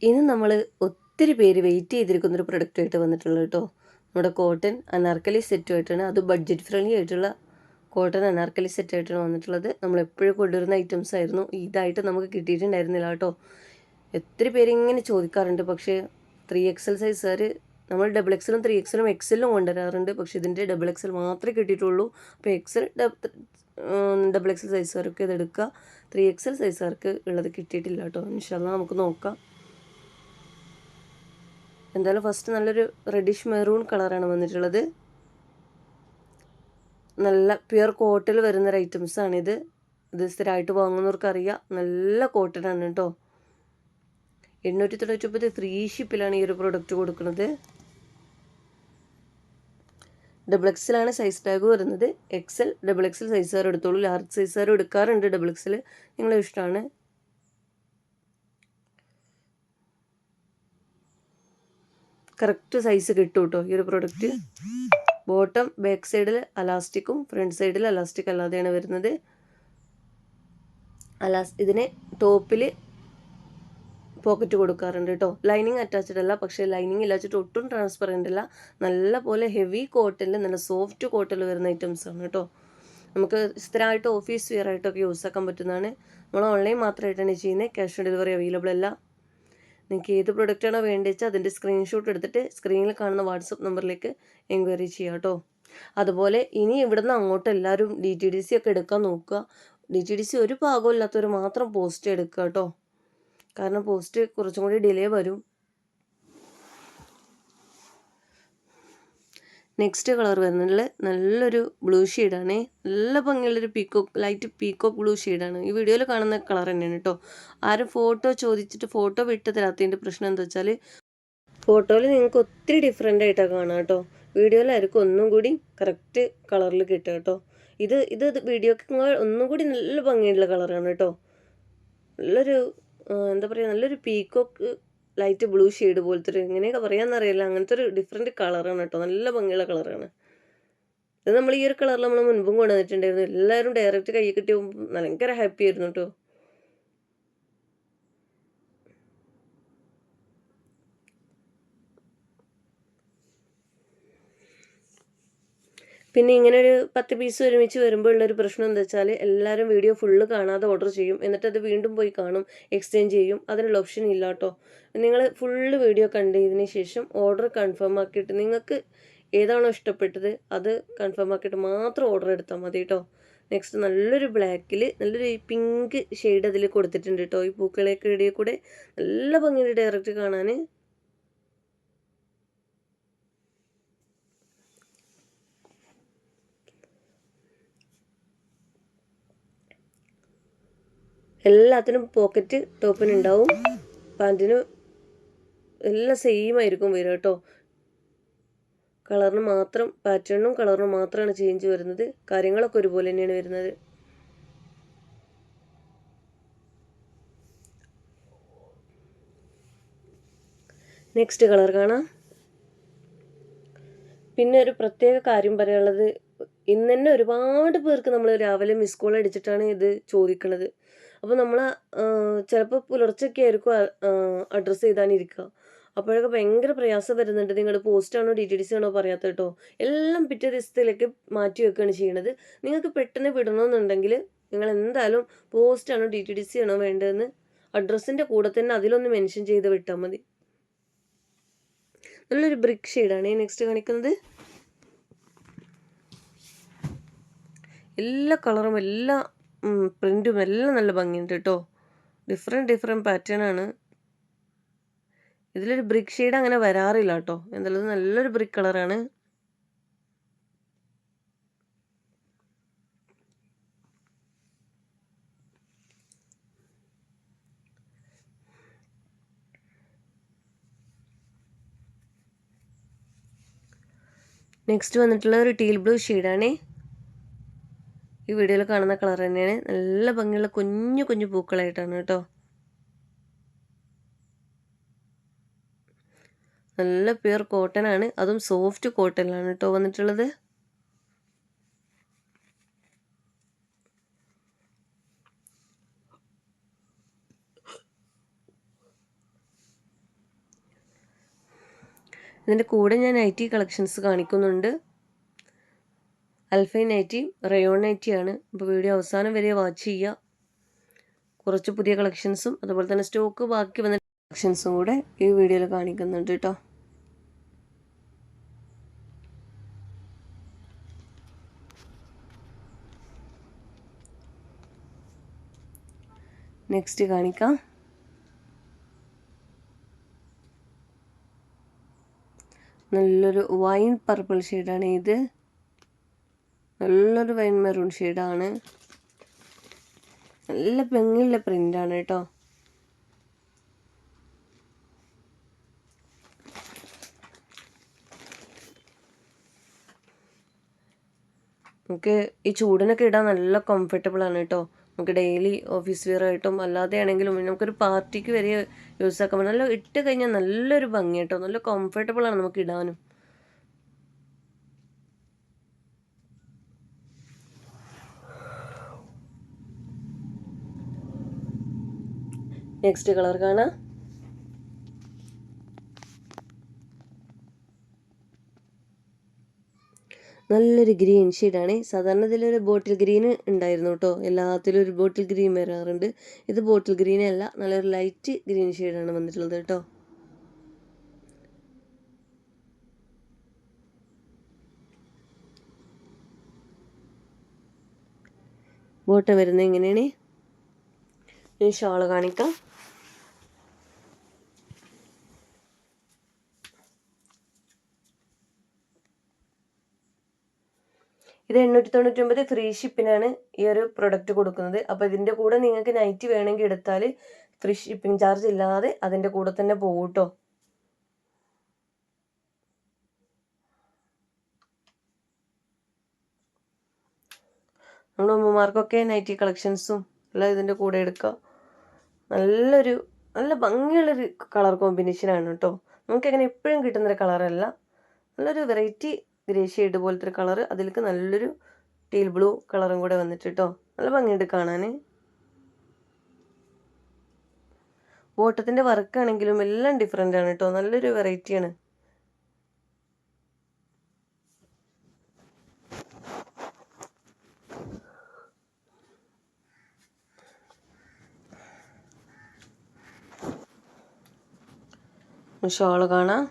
ഇനി നമ്മൾ ഒത്തിരി പേര് വെയിറ്റ് ചെയ്തിരിക്കുന്നൊരു പ്രൊഡക്റ്റായിട്ട് വന്നിട്ടുള്ളത് കേട്ടോ. നമ്മുടെ കോട്ടൺ അനാർക്കലി സെറ്റുമായിട്ടാണ്. അത് ബഡ്ജറ്റ് ഫ്രണ്ട്ലി ആയിട്ടുള്ള കോട്ടൺ അനാർക്കലി സെറ്റായിട്ടാണ് വന്നിട്ടുള്ളത്. നമ്മളെപ്പോഴും കൊണ്ടുവരുന്ന ഐറ്റംസ് ആയിരുന്നു. ഇതായിട്ട് നമുക്ക് കിട്ടിയിട്ടുണ്ടായിരുന്നില്ല കേട്ടോ. ഒത്തിരി പേര് ഇങ്ങനെ ചോദിക്കാറുണ്ട്. പക്ഷേ 3XL സൈസുകാർ നമ്മൾ ഡബിൾ എക്സലും 3XLും എക്സലും കൊണ്ടുവരാറുണ്ട്. പക്ഷേ ഇതിൻ്റെ ഡബിൾ എക്സൽ മാത്രമേ കിട്ടിയിട്ടുള്ളൂ. അപ്പോൾ ഡബിൾ എക്സൽ സൈസുകാർക്ക് ഇത് എടുക്കുക. 3XL സൈസുകാർക്ക് ഉള്ളത് കിട്ടിയിട്ടില്ല കേട്ടോ. ഇൻഷാല്ലാ നമുക്ക് നോക്കാം. എന്തായാലും ഫസ്റ്റ് നല്ലൊരു റെഡിഷ് മെറൂൺ കളറാണ് വന്നിട്ടുള്ളത്. നല്ല പ്യുർ കോട്ടണിൽ വരുന്നൊരു ഐറ്റംസാണിത്. ഇത് സ്ഥിരമായിട്ട് വാങ്ങുന്നവർക്കറിയാം, നല്ല കോട്ടൺ ആണ് കേട്ടോ. 899 ഫ്രീ ഷിപ്പിലാണ് ഈ ഒരു പ്രൊഡക്റ്റ് കൊടുക്കുന്നത്. ഡബിൾ എക്സലാണ് സൈസ് ടാഗ് വരുന്നത്. എക്സൽ ഡബിൾ എക്സൽ സൈസുകാർ എടുത്തോളൂ. ലാർജ് സൈസുകാർ എടുക്കാറുണ്ട് ഡബിൾ എക്സൽ, നിങ്ങളെ ഇഷ്ടമാണ്. കറക്റ്റ് സൈസ് കിട്ടും കേട്ടോ ഈ ഒരു പ്രൊഡക്റ്റ്. ബോട്ടം ബാക്ക് സൈഡിൽ അലാസ്റ്റിക്കും ഫ്രണ്ട് സൈഡിൽ അലാസ്റ്റിക് അല്ലാതെയാണ് വരുന്നത്. ഇതിന് ടോപ്പിൽ പോക്കറ്റ് കൊടുക്കാറുണ്ട് കേട്ടോ. ലൈനിങ് അറ്റാച്ച്ഡ് അല്ല, പക്ഷേ ലൈനിങ് ഇല്ലാച്ചിട്ട് ഒട്ടും ട്രാൻസ്പെറൻ്റ് അല്ല. നല്ല പോലെ ഹെവി കോട്ടണിൽ നല്ല സോഫ്റ്റ് കോട്ടണിൽ വരുന്ന ഐറ്റംസ് ആണ് കേട്ടോ. നമുക്ക് സ്ഥിരമായിട്ട് ഓഫീസ് വെയർ ആയിട്ടൊക്കെ യൂസ് ആക്കാൻ പറ്റുന്നതാണ്. നമ്മൾ ഓൺലൈൻ മാത്രമായിട്ടാണ് ചെയ്യുന്നത്. ക്യാഷ് ഓൺ ഡെലിവറി അവൈലബിൾ അല്ല. നിങ്ങൾക്ക് ഏത് പ്രൊഡക്റ്റാണോ വേണ്ടത് വെച്ചാൽ അതിൻ്റെ സ്ക്രീൻഷോട്ട് എടുത്തിട്ട് സ്ക്രീനിൽ കാണുന്ന വാട്സപ്പ് നമ്പറിലേക്ക് എൻക്വയറി ചെയ്യാം കേട്ടോ. അതുപോലെ ഇനി ഇവിടുന്ന് അങ്ങോട്ട് എല്ലാവരും DTDC ഒക്കെ എടുക്കാൻ നോക്കുക. DTDC ഒരു പാകമില്ലാത്തവർ മാത്രം പോസ്റ്റ് എടുക്കുക കേട്ടോ. കാരണം പോസ്റ്റ് കുറച്ചും കൂടി ഡിലേ വരും. നെക്സ്റ്റ് കളർ വരുന്നത് നല്ലൊരു ബ്ലൂ ഷെയ്ഡാണേ. നല്ല ഭംഗിയുള്ളൊരു ലൈറ്റ് പീക്കോക്ക് ബ്ലൂ ഷെയ്ഡാണ്. ഈ വീഡിയോയിൽ കാണുന്ന കളർ തന്നെയാണ് കേട്ടോ. ആരും ഫോട്ടോ ചോദിച്ചിട്ട് ഫോട്ടോ വിട്ട് തരാത്തതിൻ്റെ പ്രശ്നം എന്താ വെച്ചാൽ, ഫോട്ടോയിൽ നിങ്ങൾക്ക് ഒത്തിരി ഡിഫറെൻ്റ് ആയിട്ടാണ് കാണാം കേട്ടോ. വീഡിയോയിലായിരിക്കും ഒന്നും കൂടി കറക്റ്റ് കളറിൽ കിട്ടുക കേട്ടോ. ഇത് വീഡിയോക്ക് ഒന്നും കൂടി നല്ല ഭംഗിയുള്ള കളറാണ് കേട്ടോ. നല്ലൊരു എന്താ പറയുക, നല്ലൊരു പീക്കോക്ക് ലൈറ്റ് ബ്ലൂ ഷെയ്ഡ് പോലത്തെ ഒരു, എങ്ങനെയൊക്കെ പറയാമെന്നറിയില്ല, അങ്ങനത്തെ ഒരു ഡിഫറെൻറ്റ് കളറാണ് കേട്ടോ. നല്ല ഭംഗിയുള്ള കളറാണ് ഇത്. നമ്മൾ ഈ ഒരു കളറിൽ നമ്മൾ മുൻപും കൊണ്ടുവന്നിട്ടുണ്ടായിരുന്നു. എല്ലാവരും ഡയറക്റ്റ് കൈ കിട്ടി ഭയങ്കര ഹാപ്പി ആയിരുന്നു കേട്ടോ. പിന്നെ ഇങ്ങനെ ഒരു 10 പീസ് ഒരുമിച്ച് വരുമ്പോൾ ഉള്ളൊരു പ്രശ്നം എന്താ വെച്ചാൽ, എല്ലാവരും വീഡിയോ ഫുള്ള് കാണാതെ ഓർഡർ ചെയ്യും. എന്നിട്ട് അത് വീണ്ടും പോയി കാണും, എക്സ്ചേഞ്ച് ചെയ്യും. അതിനുള്ള ഓപ്ഷൻ ഇല്ല കേട്ടോ. നിങ്ങൾ ഫുള്ള് വീഡിയോ കണ്ടതിന് ശേഷം ഓർഡർ കൺഫേം ആക്കിയിട്ട് നിങ്ങൾക്ക് ഏതാണോ ഇഷ്ടപ്പെട്ടത് അത് കൺഫേം ആക്കിയിട്ട് മാത്രം ഓർഡർ എടുത്താൽ മതി കേട്ടോ. നെക്സ്റ്റ് നല്ലൊരു ബ്ലാക്കിൽ നല്ലൊരു പിങ്ക് ഷെയ്ഡ് അതിൽ കൊടുത്തിട്ടുണ്ട് കേട്ടോ. ഈ പൂക്കളേക്ക് ഇടയിൽ കൂടെ നല്ല ഭംഗിയുണ്ട് ഡയറക്റ്റ് കാണാൻ. എല്ലാത്തിനും പോക്കറ്റ് ടോപ്പിനുണ്ടാവും. പാൻറ്റിന് എല്ലാം സെയിം ആയിരിക്കും വരിക കേട്ടോ. കളറിന് മാത്രം, പാറ്റേണും കളറിനും മാത്രമാണ് ചേഞ്ച് വരുന്നത്. കാര്യങ്ങളൊക്കെ ഒരുപോലെ തന്നെയാണ് വരുന്നത്. നെക്സ്റ്റ് കളർ കാണാം. പിന്നെ ഒരു പ്രത്യേക കാര്യം പറയാനുള്ളത്, ഇന്ന് തന്നെ ഒരുപാട് പേർക്ക് നമ്മൾ രാവിലെ മിസ് കോൾ അടിച്ചിട്ടാണ് ഇത് ചോദിക്കുന്നത്. അപ്പോൾ നമ്മൾ ചിലപ്പോൾ പുലർച്ചയൊക്കെ ആയിരിക്കും അഡ്രസ്സ് ചെയ്താനിരിക്കുക. അപ്പോഴൊക്കെ ഭയങ്കര പ്രയാസം വരുന്നുണ്ട്. നിങ്ങൾ പോസ്റ്റാണോ DTDC ആണോ പറയാത്ത കേട്ടോ. എല്ലാം പിറ്റേ ദിവസത്തിലേക്ക് മാറ്റി വെക്കുകയാണ് ചെയ്യണത്. നിങ്ങൾക്ക് പെട്ടെന്ന് വിടണമെന്നുണ്ടെങ്കിൽ നിങ്ങൾ എന്തായാലും പോസ്റ്റാണോ DTDC ആണോ വേണ്ടതെന്ന് അഡ്രസ്സിൻ്റെ കൂടെ തന്നെ അതിലൊന്ന് മെൻഷൻ ചെയ്ത് വിട്ടാൽ മതി. നല്ലൊരു ബ്രിക്ക് ഷെയ്ഡാണ് ഈ നെക്സ്റ്റ് കാണിക്കുന്നത്. എല്ലാ കളറും എല്ലാ പ്രിൻറ്റും എല്ലാം നല്ല ഭംഗിയുണ്ട് കേട്ടോ. ഡിഫറെൻറ്റ് പാറ്റേൺ ആണ്. ഇതിലൊരു ബ്രിക്ക് ഷെയ്ഡ് അങ്ങനെ വരാറില്ല കേട്ടോ. എന്തായാലും നല്ലൊരു ബ്രിക്ക് കളറാണ്. നെക്സ്റ്റ് വന്നിട്ടുള്ള ഒരു ടീൽ ബ്ലൂ ഷെയ്ഡാണ്. ഈ വീഡിയോയിൽ കാണുന്ന കളർ തന്നെയാണ്. നല്ല ഭംഗിയുള്ള കുഞ്ഞു കുഞ്ഞു പൂക്കളായിട്ടാണ് കേട്ടോ. നല്ല പ്യുർ കോട്ടൺ ആണ്, അതും സോഫ്റ്റ് കോട്ടണിലാണ് കേട്ടോ വന്നിട്ടുള്ളത്. ഇതിൻ്റെ കൂടെ ഞാൻ നൈറ്റി കളക്ഷൻസ് കാണിക്കുന്നുണ്ട്. അൽഫൈൻ നൈറ്റി, റയോൺ നൈറ്റിയാണ്. അപ്പോൾ വീഡിയോ അവസാനം വരെ വാച്ച് ചെയ്യുക. കുറച്ച് പുതിയ കളക്ഷൻസും അതുപോലെ തന്നെ സ്റ്റോക്ക് ബാക്കി വന്ന കളക്ഷൻസും കൂടെ ഈ വീഡിയോയിൽ കാണിക്കുന്നുണ്ട് കേട്ടോ. നെക്സ്റ്റ് കാണിക്കാം. നല്ലൊരു വൈൻ പർപ്പിൾ ഷെയ്ഡാണ് ഇത്. നല്ലൊരു വൈൻ മെറൂൺ ഷെയ്ഡാണ്. നല്ല ഭംഗിയുള്ള പ്രിൻ്റാണ് കേട്ടോ. നമുക്ക് ഈ ചൂടിനൊക്കെ ഇടാൻ നല്ല കംഫർട്ടബിൾ ആണ് കേട്ടോ. നമുക്ക് ഡെയിലി ഓഫീസ് വെയർ ആയിട്ടും അല്ലാതെ ആണെങ്കിലും നമുക്കൊരു പാർട്ടിക്ക് വരെ യൂസ് ആക്കാൻ പറ്റും. നല്ല ഇട്ട് കഴിഞ്ഞാൽ നല്ലൊരു ഭംഗി കേട്ടോ. നല്ല കംഫർട്ടബിൾ ആണ് നമുക്ക് ഇടാനും. നെക്സ്റ്റ് കളർ കാണാം. നല്ലൊരു ഗ്രീൻ ഷെയ്ഡാണ്. സാധാരണ ഇതിലൊരു ബോട്ടിൽ ഗ്രീൻ ഉണ്ടായിരുന്നു കേട്ടോ. എല്ലാത്തിലും ഒരു ബോട്ടിൽ ഗ്രീൻ വരാറുണ്ട്. ഇത് ബോട്ടിൽ ഗ്രീൻ അല്ല, നല്ലൊരു ലൈറ്റ് ഗ്രീൻ ഷെയ്ഡാണ് വന്നിട്ടുള്ളത് കേട്ടോ. ബോട്ടം വരുന്നത് എങ്ങനെയാണ്? ഈ ഷാള് കാണിക്കാം. ഇത് 899 ഫ്രീ ഷിപ്പിനാണ് ഈ ഒരു പ്രൊഡക്റ്റ് കൊടുക്കുന്നത്. അപ്പോൾ ഇതിൻ്റെ കൂടെ നിങ്ങൾക്ക് നൈറ്റി വേണമെങ്കിൽ എടുത്താൽ ഫ്രീ ഷിപ്പിംഗ് ചാർജ് ഇല്ലാതെ അതിൻ്റെ കൂടെ തന്നെ പോകും കേട്ടോ. നമ്മുടെ ഉമ്മമാർക്കൊക്കെ നൈറ്റി കളക്ഷൻസും എല്ലാം ഇതിൻ്റെ കൂടെ എടുക്കാം. നല്ല ഭംഗിയുള്ളൊരു കളർ കോമ്പിനേഷനാണ് കേട്ടോ. നമുക്കങ്ങനെ എപ്പോഴും കിട്ടുന്നൊരു കളറല്ല. നല്ലൊരു വെറൈറ്റി ഗ്രേ ഷെയ്ഡ് പോലത്തെ ഒരു കളറ്, അതിലേക്ക് നല്ലൊരു ടീൽ ബ്ലൂ കളറും കൂടെ വന്നിട്ട് കേട്ടോ. നല്ല ഭംഗിയുണ്ട് കാണാൻ. ബോട്ടത്തിൻ്റെ വർക്കാണെങ്കിലും എല്ലാം ഡിഫറെൻ്റ് ആണ് കേട്ടോ. നല്ലൊരു വെറൈറ്റിയാണ്. ഷോള് കാണാം.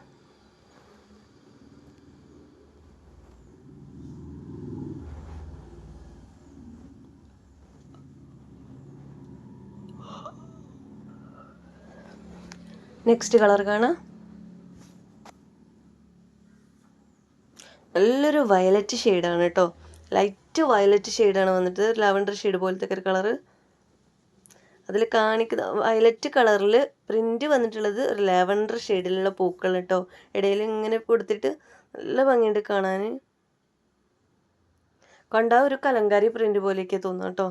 നെക്സ്റ്റ് കളർ കാണാം. നല്ലൊരു വയലറ്റ് ഷെയ്ഡാണ് കേട്ടോ. ലൈറ്റ് വയലറ്റ് ഷെയ്ഡാണ് വന്നിട്ട്. ലാവൻഡർ ഷെയ്ഡ് പോലത്തെ ഒരു കളറ്. അതിൽ കാണിക്കുന്ന വയലറ്റ് കളറിൽ പ്രിന്റ് വന്നിട്ടുള്ളത് ഒരു ലാവൻഡർ ഷെയ്ഡിലുള്ള പൂക്കൾ കേട്ടോ. ഇടയിൽ ഇങ്ങനെ കൊടുത്തിട്ട് നല്ല ഭംഗിയുണ്ട് കാണാൻ. കണ്ടാ ഒരു കലങ്കാരി പ്രിന്റ് പോലെയൊക്കെ തോന്നും കേട്ടോ.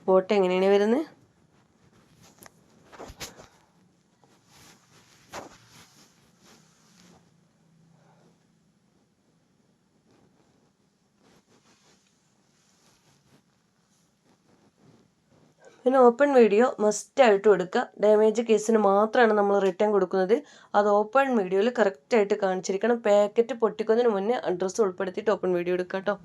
ബോട്ട് എങ്ങനെയാണ് വരുന്നത്? പിന്നെ ഓപ്പൺ വീഡിയോ മസ്റ്റായിട്ടും എടുക്കുക. ഡാമേജ് കേസിന് മാത്രമാണ് നമ്മൾ റിട്ടേൺ കൊടുക്കുന്നത്. അത് ഓപ്പൺ വീഡിയോയിൽ കറക്റ്റായിട്ട് കാണിച്ചിരിക്കണം. പാക്കറ്റ് പൊട്ടിക്കുന്നതിന് മുന്നേ അഡ്രസ്സ് ഉൾപ്പെടുത്തിയിട്ട് ഓപ്പൺ വീഡിയോ എടുക്കുക കേട്ടോ.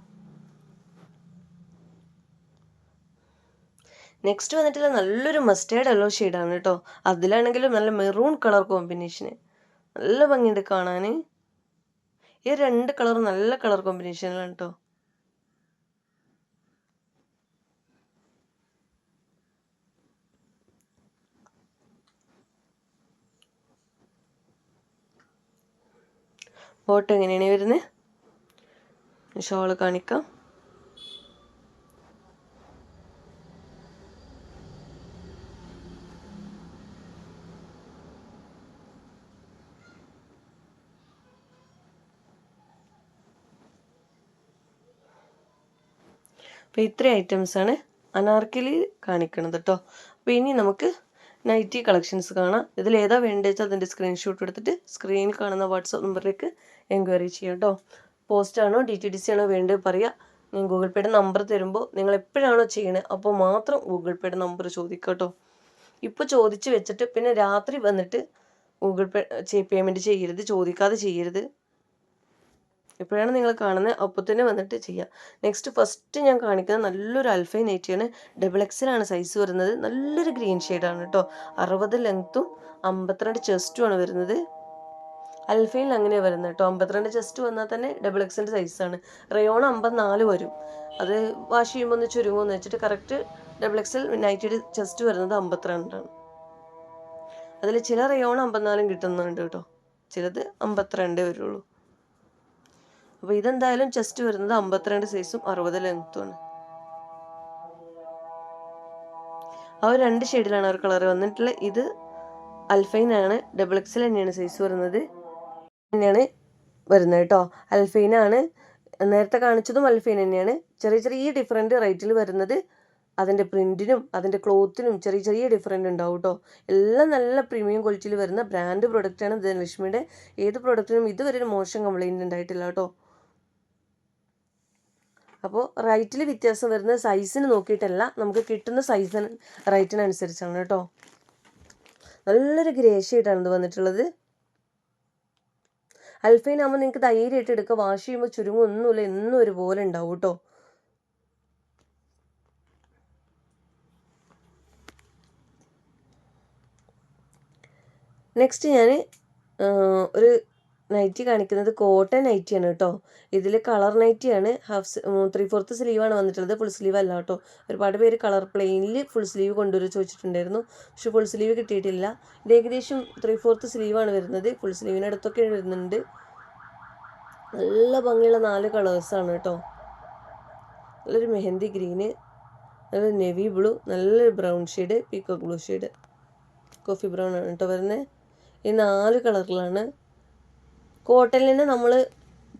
നെക്സ്റ്റ് വന്നിട്ടുള്ള നല്ലൊരു മസ്റ്റേർഡ് യെല്ലോ ഷെയ്ഡാണ് കേട്ടോ. അതിലാണെങ്കിലും നല്ല മെറൂൺ കളർ കോമ്പിനേഷന് നല്ല ഭംഗിയുണ്ട് കാണാൻ. ഈ രണ്ട് കളർ നല്ല കളർ കോമ്പിനേഷനിലാണ് കേട്ടോ. ബോട്ട് എങ്ങനെയാണ് വരുന്നത്? ഷോള് കാണിക്കാം. അപ്പോൾ ഇത്രയും ഐറ്റംസാണ് അനാർക്കലി കാണിക്കണത് കേട്ടോ. അപ്പോൾ ഇനി നമുക്ക് നൈറ്റി കളക്ഷൻസ് കാണാം. ഇതിലേതാ വേണ്ടത് വെച്ചാൽ അതിൻ്റെ സ്ക്രീൻഷോട്ട് എടുത്തിട്ട് സ്ക്രീനിൽ കാണുന്ന വാട്സാപ്പ് നമ്പറിലേക്ക് എൻക്വയറി ചെയ്യാം കേട്ടോ. പോസ്റ്റാണോ DTDC ആണോ വേണ്ടത് പറയുക. ഞാൻ ഗൂഗിൾ പേയുടെ നമ്പർ തരുമ്പോൾ നിങ്ങൾ എപ്പോഴാണോ ചെയ്യണത് അപ്പോൾ മാത്രം ഗൂഗിൾ പേയുടെ നമ്പർ ചോദിക്കുക കേട്ടോ. ഇപ്പോൾ ചോദിച്ച് വെച്ചിട്ട് പിന്നെ രാത്രി വന്നിട്ട് ഗൂഗിൾ പേ പേയ്മെൻറ്റ് ചെയ്യരുത്, ചോദിക്കാതെ ചെയ്യരുത്. എപ്പോഴാണ് നിങ്ങൾ കാണുന്നത് അപ്പോൾ തന്നെ വന്നിട്ട് ചെയ്യുക. നെക്സ്റ്റ് ഫസ്റ്റ് ഞാൻ കാണിക്കുന്നത് നല്ലൊരു അൽഫൈൻ നൈറ്റിയാണ്. XXL സൈസ് വരുന്നത്. നല്ലൊരു ഗ്രീൻ ഷെയ്ഡാണ് കേട്ടോ. 60 ലെങ്ത്തും 52 ചെസ്റ്റുമാണ് വരുന്നത്. അൽഫൈനിൽ അങ്ങനെയാണ് വരുന്നത് കേട്ടോ. 52 ചെസ്റ്റ് വന്നാൽ തന്നെ XXL സൈസാണ്. റയോൺ 54 വരും. അത് വാഷ് ചെയ്യുമ്പോൾ ഒന്ന് ചുരുങ്ങുമെന്ന് വെച്ചിട്ട് കറക്റ്റ് XXL നൈറ്റിയുടെ ചെസ്റ്റ് വരുന്നത് 52 ആണ്. അതിൽ ചില റയോൺ 54 കിട്ടുന്നുണ്ട് കേട്ടോ, ചിലത് 52 വരുള്ളൂ. അപ്പോൾ ഇതെന്തായാലും ചെസ്റ്റ് വരുന്നത് 52 സൈസും 60 ലെങ്ത്തുമാണ്. ആ ഒരു 2 ഷെയ്ഡിലാണ് ഒരു കളർ വന്നിട്ടുള്ളത്. ഇത് അൽഫൈനാണ്, XXL തന്നെയാണ് സൈസ് വരുന്നത്, തന്നെയാണ് വരുന്നത് കേട്ടോ. അൽഫൈനാണ്, നേരത്തെ കാണിച്ചതും അൽഫൈൻ തന്നെയാണ്. ചെറിയ ചെറിയ ഡിഫറൻറ്റ് റേറ്റിൽ വരുന്നത്. അതിൻ്റെ പ്രിൻറ്റിനും അതിൻ്റെ ക്ലോത്തിനും ചെറിയ ചെറിയ ഡിഫറൻറ്റ് ഉണ്ടാവും കേട്ടോ. എല്ലാം നല്ല പ്രീമിയം ക്വാളിറ്റിയിൽ വരുന്ന ബ്രാൻഡ് പ്രൊഡക്റ്റാണ് ധനലക്ഷ്മിയുടെ. ഏത് പ്രൊഡക്റ്റിനും ഇതുവരെ ഒരു മോശം കംപ്ലൈൻറ്റ് ഉണ്ടായിട്ടില്ല കേട്ടോ. അപ്പോൾ റേറ്റിൽ വ്യത്യാസം വരുന്നത് സൈസിന് നോക്കിയിട്ടല്ല, നമുക്ക് കിട്ടുന്ന സൈസിന് റേറ്റിനനുസരിച്ചാണ് കേട്ടോ. നല്ലൊരു ഗ്രേ ഷെയ്ഡാണ് ഇത് വന്നിട്ടുള്ളത്. അൽഫൈൻ ആകുമ്പോൾ നിങ്ങൾക്ക് ധൈര്യമായിട്ട് എടുക്കുക. വാഷ് ചെയ്യുമ്പോൾ ചുരുങ്ങൊന്നുമില്ല, എന്നും ഒരുപോലെ ഉണ്ടാവും കേട്ടോ. നെക്സ്റ്റ് ഞാൻ ഒരു നൈറ്റി കാണിക്കുന്നത് കോട്ടൺ നൈറ്റിയാണ് കേട്ടോ. ഇതിൽ കളർ നൈറ്റിയാണ്. 3/4 സ്ലീവാണ് വന്നിട്ടുള്ളത്, ഫുൾ സ്ലീവ് അല്ല കേട്ടോ. ഒരുപാട് പേര് കളർ പ്ലെയിനിൽ ഫുൾ സ്ലീവ് കൊണ്ടുവരും ചോദിച്ചിട്ടുണ്ടായിരുന്നു, പക്ഷെ ഫുൾ സ്ലീവ് കിട്ടിയിട്ടില്ല. ഇത് ഏകദേശം 3/4 സ്ലീവാണ് വരുന്നത്. ഫുൾ സ്ലീവിനടുത്തൊക്കെ വരുന്നുണ്ട്. നല്ല ഭംഗിയുള്ള 4 കളേഴ്സാണ് കേട്ടോ. നല്ലൊരു മെഹന്തി ഗ്രീന്, നല്ലൊരു നെവി ബ്ലൂ, നല്ലൊരു brown shade, peacock blue shade, coffee brown ആണ് കേട്ടോ വരുന്നത്. ഈ 4 കളറിലാണ്. കോട്ടണിൽ തന്നെ നമ്മൾ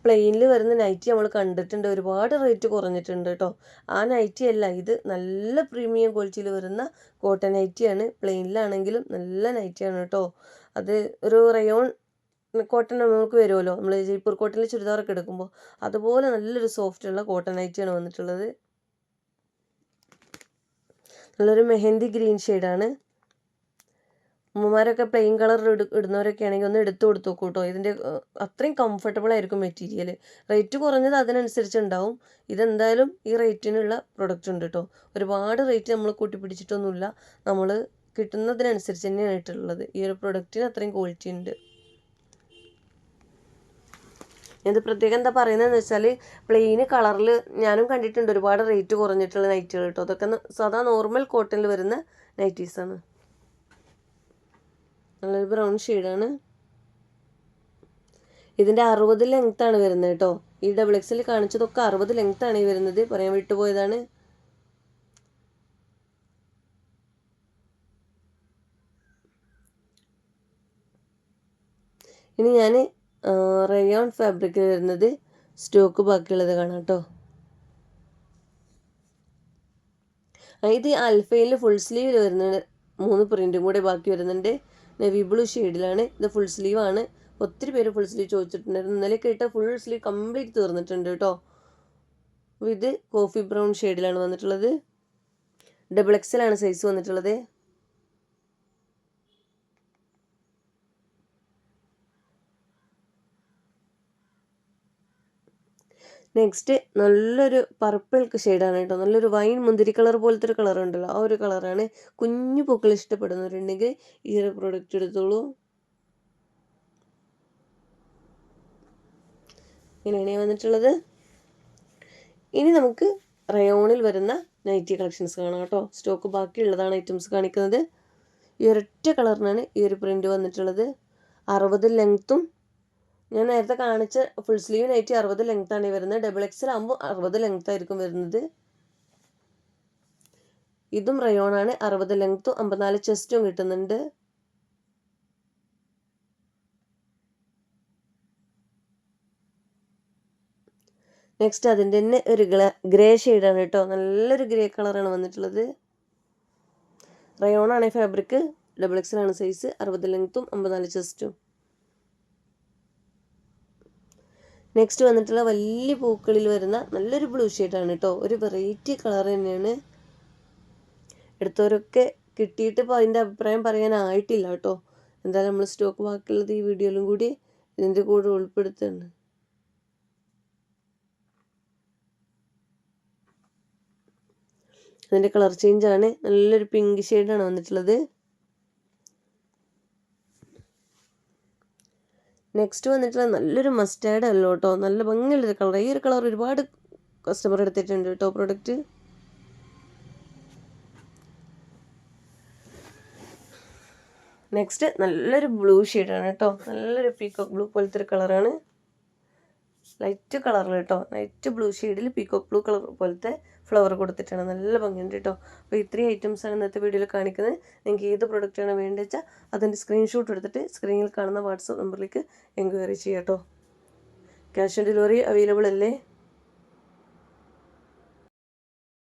പ്ലെയിനിൽ വരുന്ന നൈറ്റി നമ്മൾ കണ്ടിട്ടുണ്ട്, ഒരുപാട് റേറ്റ് കുറഞ്ഞിട്ടുണ്ട് കേട്ടോ. ആ നൈറ്റി അല്ല ഇത്, നല്ല പ്രീമിയം ക്വാളിറ്റിയിൽ വരുന്ന കോട്ടൺ നൈറ്റിയാണ്. പ്ലെയിനിലാണെങ്കിലും നല്ല നൈറ്റിയാണ് കേട്ടോ. അത് ഒരു റയോൺ കോട്ടൺ നമുക്ക് വരുമല്ലോ, നമ്മൾ ജയ്പൂർ കോട്ടണിൽ ചുരിദാറൊക്കെ എടുക്കുമ്പോൾ അതുപോലെ നല്ലൊരു സോഫ്റ്റുള്ള കോട്ടൺ നൈറ്റിയാണ് വന്നിട്ടുള്ളത്. നല്ലൊരു മെഹന്തി ഗ്രീൻ ഷെയ്ഡാണ്. ഉമ്മമാരൊക്കെ പ്ലെയിൻ കളർ ഇടുന്നവരൊക്കെ ആണെങ്കിൽ ഒന്ന് എടുത്തു കൊടുത്തു നോക്കൂ കേട്ടോ. ഇതിൻ്റെ അത്രയും കംഫർട്ടബിൾ ആയിരിക്കും മെറ്റീരിയൽ. റേറ്റ് കുറഞ്ഞത് അതിനനുസരിച്ച് ഉണ്ടാവും. ഇതെന്തായാലും ഈ റേറ്റിനുള്ള പ്രൊഡക്റ്റ് ഉണ്ട് കേട്ടോ. ഒരുപാട് റേറ്റ് നമ്മൾ കൂട്ടിപ്പിടിച്ചിട്ടൊന്നുമില്ല, നമ്മൾ കിട്ടുന്നതിനനുസരിച്ച് തന്നെയാണ് ഇട്ടുള്ളത്. ഈ ഒരു പ്രൊഡക്റ്റിന് അത്രയും ക്വാളിറ്റി ഉണ്ട്. ഇത് പ്രത്യേകം എന്താ പറയുന്നതെന്ന് വെച്ചാൽ പ്ലെയിന് കളറിൽ ഞാനും കണ്ടിട്ടുണ്ട് ഒരുപാട് റേറ്റ് കുറഞ്ഞിട്ടുള്ള നൈറ്റുകൾ കേട്ടോ. അതൊക്കെ സാധാ നോർമൽ കോട്ടണിൽ വരുന്ന നൈറ്റീസാണ്. നല്ലൊരു ബ്രൗൺ ഷെയ്ഡാണ്. ഇതിൻ്റെ 60 ലെങ്ത്താണ് വരുന്നത് കേട്ടോ. ഈ XXL കാണിച്ചതൊക്കെ 60 ലെങ്ത്താണ് ഈ വരുന്നത്, പറയാൻ വിട്ടുപോയതാണ്. ഇനി ഞാൻ റയോൺ ഫാബ്രിക്കിൽ വരുന്നത് സ്റ്റോക്ക് ബാക്കിയുള്ളത് കാണാം കേട്ടോ. ഇത് അൽഫയിൽ ഫുൾ സ്ലീവിൽ വരുന്നുണ്ട്, 3 പ്രിൻറ്റും കൂടെ ബാക്കി വരുന്നുണ്ട്. നെവി ബ്ലൂ ഷെയ്ഡിലാണ്. ഇത് ഫുൾ സ്ലീവാണ്. ഒത്തിരി പേര് ഫുൾ സ്ലീവ് ചോദിച്ചിട്ടുണ്ടായിരുന്നു. ഇന്നലെ കേട്ട ഫുൾ സ്ലീവ് കംപ്ലീറ്റ് തീർന്നിട്ടുണ്ട് കേട്ടോ. ഇത് കോഫി ബ്രൗൺ ഷെയ്ഡിലാണ് വന്നിട്ടുള്ളത്. XXL സൈസ് വന്നിട്ടുള്ളത്. നെക്സ്റ്റ് നല്ലൊരു പർപ്പിൾ ഷെയ്ഡാണ് കേട്ടോ. നല്ലൊരു വൈൻ മുന്തിരി കളർ പോലത്തെ ഒരു കളർ ഉണ്ടല്ലോ, ആ ഒരു കളറാണ്. കുഞ്ഞു പൂക്കൾ ഇഷ്ടപ്പെടുന്നവരുണ്ടെങ്കിൽ ഈ ഒരു പ്രോഡക്റ്റ് എടുത്തോളൂ. ഇങ്ങനെയാണ് വന്നിട്ടുള്ളത്. ഇനി നമുക്ക് റയോണിൽ വരുന്ന നൈറ്റി കളക്ഷൻസ് കാണാം കേട്ടോ. സ്റ്റോക്ക് ബാക്കിയുള്ളതാണ് ഐറ്റംസ് കാണിക്കുന്നത്. ഈ ഒരൊറ്റ കളറിനാണ് ഈ ഒരു പ്രിൻറ്റ് വന്നിട്ടുള്ളത്. 60 ലെങ്ത്തും, ഞാൻ നേരത്തെ കാണിച്ച ഫുൾ സ്ലീവ് നൈറ്റി 60 ലെങ്ത്താണ് വരുന്നത്. XXL ആകുമ്പോൾ 60 ലെങ്ത് ആയിരിക്കും വരുന്നത്. ഇതും റയോണാണ്. 60 ലെങ്ത്തും 54 ചെസ്റ്റും കിട്ടുന്നുണ്ട്. നെക്സ്റ്റ് അതിൻ്റെ തന്നെ ഒരു ഗ്രേ ഷെയ്ഡാണ് കേട്ടോ. നല്ലൊരു ഗ്രേ കളറാണ് വന്നിട്ടുള്ളത്. റയോണാണ് ഫാബ്രിക്. XXL size. 60 ലെങ്ത്തും 54 ചെസ്റ്റും. നെക്സ്റ്റ് വന്നിട്ടുള്ള വലിയ പൂക്കളിൽ വരുന്ന നല്ലൊരു ബ്ലൂ ഷെയ്ഡാണ് കേട്ടോ. ഒരു വെറൈറ്റി കളർ തന്നെയാണ്. എടുത്തവരൊക്കെ കിട്ടിയിട്ട് ഇപ്പോൾ അതിൻ്റെ അഭിപ്രായം പറയാനായിട്ടില്ല കേട്ടോ. എന്തായാലും നമ്മൾ സ്റ്റോക്ക് ബാക്കിയുള്ളത് ഈ വീഡിയോയിലും കൂടി ഇതിൻ്റെ കൂടെ ഉൾപ്പെടുത്തുന്നുണ്ട്. അതിൻ്റെ കളർ ചേഞ്ചാണ്. നല്ലൊരു പിങ്ക് ഷെയ്ഡാണ് വന്നിട്ടുള്ളത്. നെക്സ്റ്റ് വന്നിട്ടുള്ള നല്ലൊരു മസ്റ്റാർഡ് അല്ലോ കേട്ടോ. നല്ല ഭംഗിയുള്ളൊരു കളർ. ഈ ഒരു കളർ ഒരുപാട് കസ്റ്റമർ എടുത്തിട്ടുണ്ട് കേട്ടോ പ്രൊഡക്റ്റ്. നെക്സ്റ്റ് നല്ലൊരു ബ്ലൂ ഷെയ്ഡാണ് കേട്ടോ. നല്ലൊരു പീക്കോക്ക് ബ്ലൂ പോലത്തെ ഒരു കളറാണ്. ലൈറ്റ് കളറിൽ കേട്ടോ. ലൈറ്റ് ബ്ലൂ ഷെയ്ഡിൽ പീക്കോക്ക് ബ്ലൂ കളർ പോലത്തെ ഫ്ലവർ കൊടുത്തിട്ടാണ്. നല്ല ഭംഗിയുണ്ട് കേട്ടോ. അപ്പോൾ ഇത്രയും ഐറ്റംസാണ് ഇന്നത്തെ വീഡിയോയിൽ കാണിക്കുന്നത്. നിങ്ങൾക്ക് ഏത് പ്രൊഡക്റ്റാണ് വേണ്ടത് വെച്ചാൽ അതിൻ്റെ സ്ക്രീൻഷോട്ട് എടുത്തിട്ട് സ്ക്രീനിൽ കാണുന്ന വാട്സപ്പ് നമ്പറിലേക്ക് എൻക്വയറി ചെയ്യാം കേട്ടോ. ക്യാഷ് ഓൺ ഡെലിവറി അവൈലബിൾ അല്ലേ?